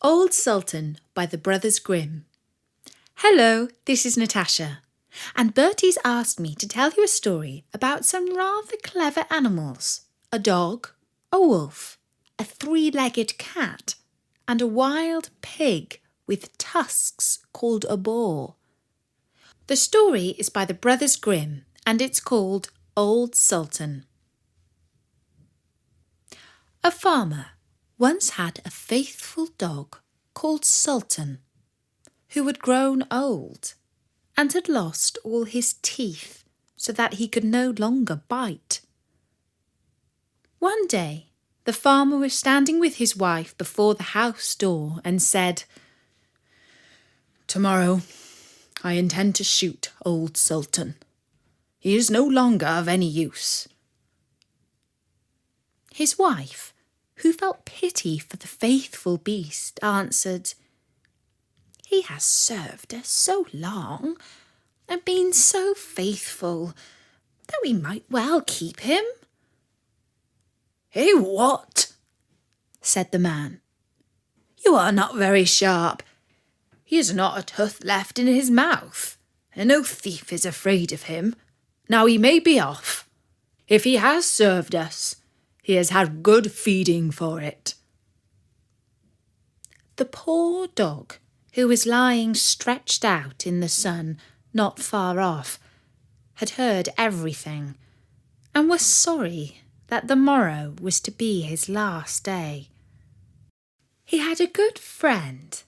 Old Sultan by the Brothers Grimm. Hello, this is Natasha, and Bertie's asked me to tell you a story about some rather clever animals. A dog, a wolf, a three-legged cat, and a wild pig with tusks called a boar. The story is by the Brothers Grimm, and it's called Old Sultan. A farmer once had a faithful dog called Sultan, who had grown old and had lost all his teeth so that he could no longer bite. One day, the farmer was standing with his wife before the house door and said, "Tomorrow, I intend to shoot old Sultan. He is no longer of any use." His wife, who felt pity for the faithful beast, answered, "He has served us so long and been so faithful that we might well keep him." "Eh, what?" said the man. "You are not very sharp. He has not a tooth left in his mouth, and no thief is afraid of him. Now he may be off. If he has served us, he has had good feeding for it." The poor dog, who was lying stretched out in the sun not far off, had heard everything and was sorry that the morrow was to be his last day. He had a good friend,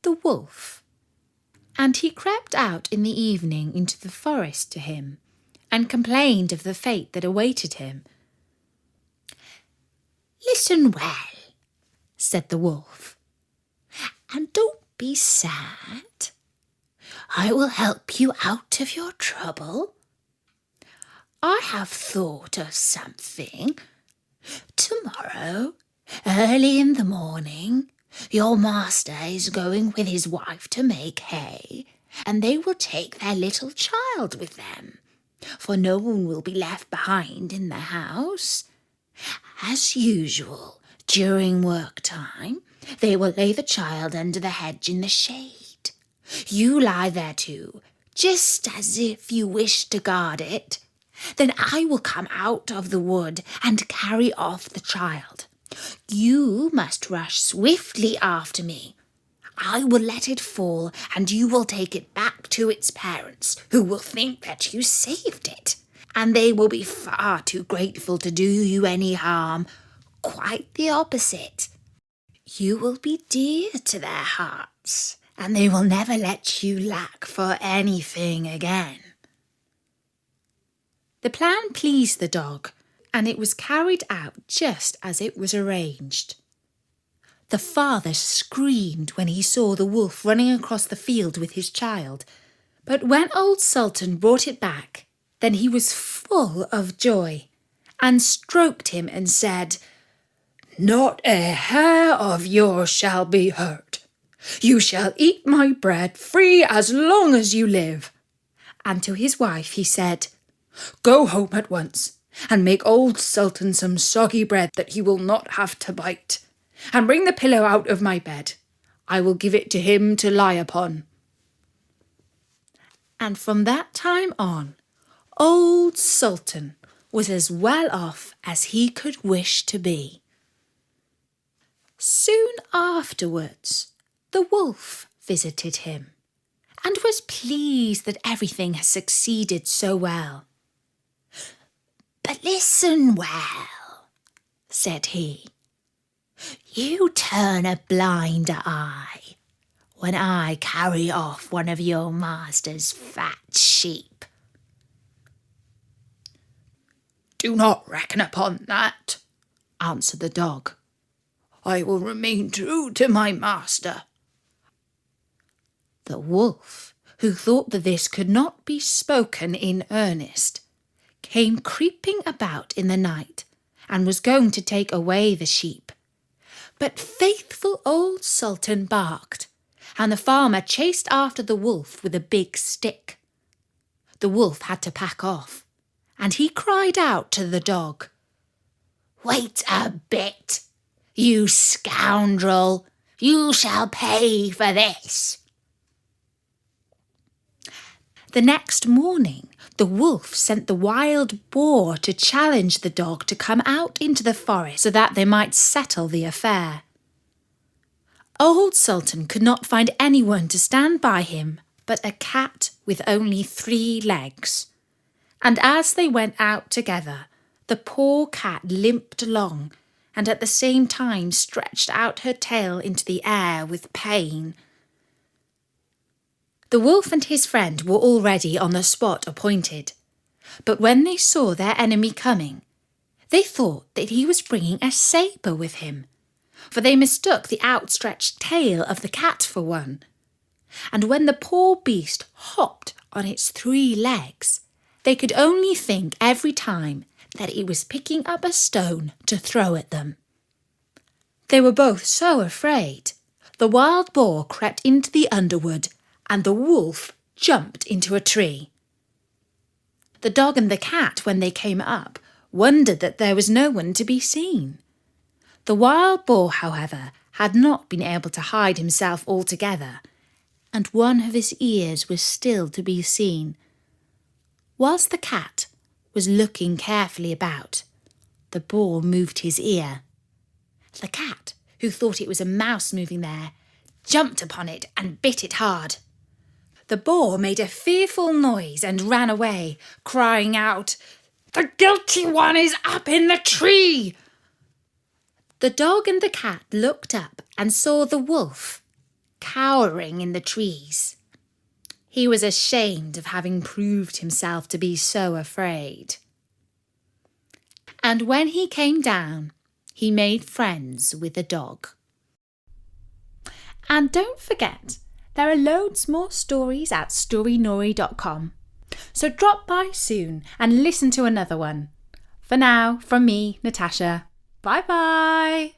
the wolf, and he crept out in the evening into the forest to him and complained of the fate that awaited him. "Listen well," said the wolf, "and don't be sad. I will help you out of your trouble. I have thought of something. Tomorrow, early in the morning, your master is going with his wife to make hay, and they will take their little child with them, for no one will be left behind in the house. As usual, during work time, they will lay the child under the hedge in the shade. You lie there too, just as if you wish to guard it. Then I will come out of the wood and carry off the child. You must rush swiftly after me. I will let it fall, and you will take it back to its parents, who will think that you saved it, and they will be far too grateful to do you any harm. Quite the opposite. You will be dear to their hearts, and they will never let you lack for anything again." The plan pleased the dog, and it was carried out just as it was arranged. The father screamed when he saw the wolf running across the field with his child, but when old Sultan brought it back, then he was full of joy and stroked him and said, "Not a hair of yours shall be hurt. You shall eat my bread free as long as you live." And to his wife he said, "Go home at once and make old Sultan some soggy bread that he will not have to bite, and bring the pillow out of my bed. I will give it to him to lie upon." And from that time on, old Sultan was as well off as he could wish to be. Soon afterwards, the wolf visited him and was pleased that everything had succeeded so well. "But listen well," said he. "You turn a blind eye when I carry off one of your master's fat sheep." "Do not reckon upon that," answered the dog. "I will remain true to my master." The wolf, who thought that this could not be spoken in earnest, came creeping about in the night and was going to take away the sheep. But faithful old Sultan barked, and the farmer chased after the wolf with a big stick. The wolf had to pack off, and he cried out to the dog, "Wait a bit, you scoundrel! You shall pay for this." The next morning, the wolf sent the wild boar to challenge the dog to come out into the forest so that they might settle the affair. Old Sultan could not find anyone to stand by him but a cat with only 3 legs. And as they went out together, the poor cat limped along and at the same time stretched out her tail into the air with pain. The wolf and his friend were already on the spot appointed, but when they saw their enemy coming, they thought that he was bringing a sabre with him, for they mistook the outstretched tail of the cat for one. And when the poor beast hopped on its 3 legs, they could only think every time that it was picking up a stone to throw at them. They were both so afraid. The wild boar crept into the underwood and the wolf jumped into a tree. The dog and the cat, when they came up, wondered that there was no one to be seen. The wild boar, however, had not been able to hide himself altogether, and one of his ears was still to be seen. Whilst the cat was looking carefully about, the boar moved his ear. The cat, who thought it was a mouse moving there, jumped upon it and bit it hard. The boar made a fearful noise and ran away, crying out, "The guilty one is up in the tree!" The dog and the cat looked up and saw the wolf cowering in the trees. He was ashamed of having proved himself to be so afraid. And when he came down, he made friends with the dog. And don't forget, there are loads more stories at Storynory.com. So drop by soon and listen to another one. For now, from me, Natasha, bye-bye.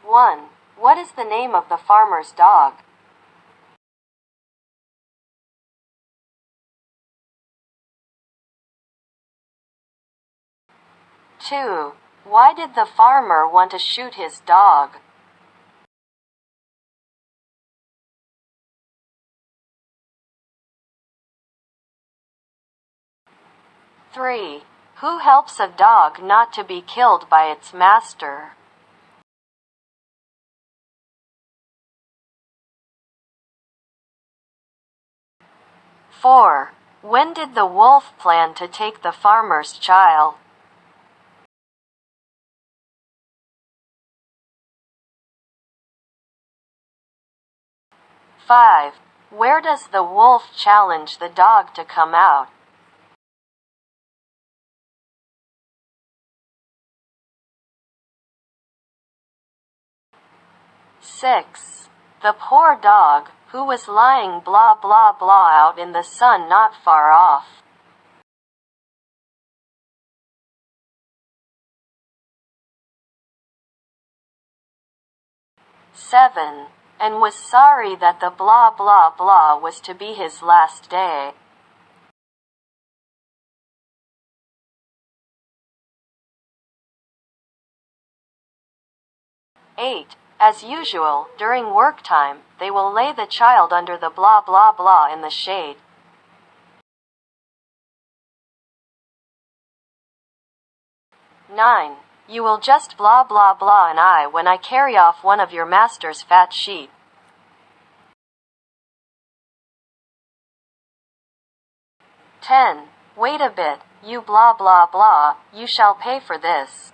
One. What is the name of the farmer's dog? 2. Why did the farmer want to shoot his dog? 3. Who helps a dog not to be killed by its master? 4. When did the wolf plan to take the farmer's child? 5. Where does the wolf challenge the dog to come out? 6. The poor dog, who was lying blah blah blah out in the sun not far off. 7. And was sorry that the blah blah blah was to be his last day. 8. As usual, during work time, they will lay the child under the blah blah blah in the shade. 9. You will just blah blah blah an eye when I carry off one of your master's fat sheep. 10. Wait a bit, you blah blah blah, you shall pay for this.